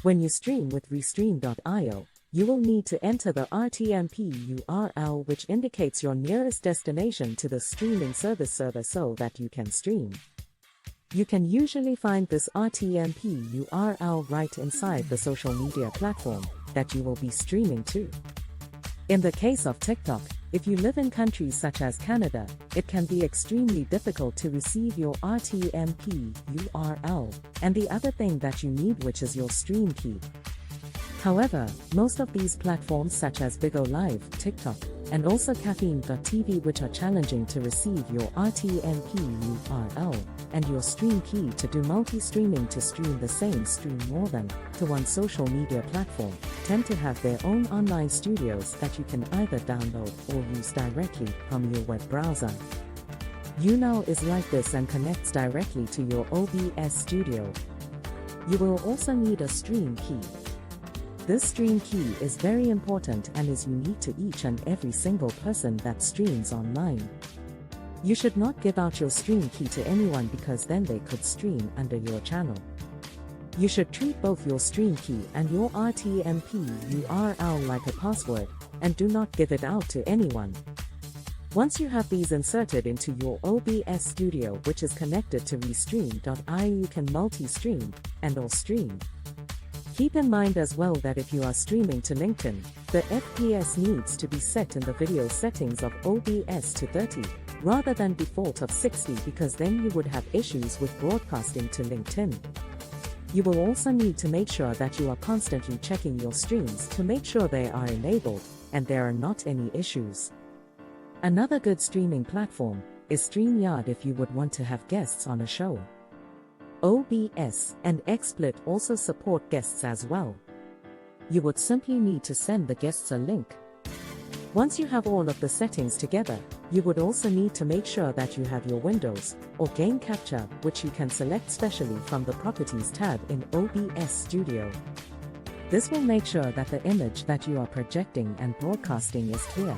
When you stream with Restream.io, you will need to enter the RTMP URL, which indicates your nearest destination to the streaming service server so that you can stream. You can usually find this RTMP URL right inside the social media platform that you will be streaming to. In the case of TikTok, if you live in countries such as Canada, it can be extremely difficult to receive your RTMP URL, and the other thing that you need, which is your stream key. However, most of these platforms such as Bigo Live, TikTok, and also Caffeine.tv, which are challenging to receive your RTMP URL and your stream key to do multi-streaming to stream the same stream more than to one social media platform, tend to have their own online studios that you can either download or use directly from your web browser. YouNow is like this and connects directly to your OBS studio. You will also need a stream key. This stream key is very important and is unique to each and every single person that streams online. You should not give out your stream key to anyone because then they could stream under your channel. You should treat both your stream key and your RTMP URL like a password and do not give it out to anyone. Once you have these inserted into your OBS studio, which is connected to Restream.io, you can multi-stream and or stream. Keep in mind as well that if you are streaming to LinkedIn, the FPS needs to be set in the video settings of OBS to 30, rather than default of 60, because then you would have issues with broadcasting to LinkedIn. You will also need to make sure that you are constantly checking your streams to make sure they are enabled and there are not any issues. Another good streaming platform is StreamYard if you would want to have guests on a show. OBS and XSplit also support guests as well. You would simply need to send the guests a link. Once you have all of the settings together, you would also need to make sure that you have your windows or game capture, which you can select specially from the Properties tab in OBS Studio. This will make sure that the image that you are projecting and broadcasting is clear.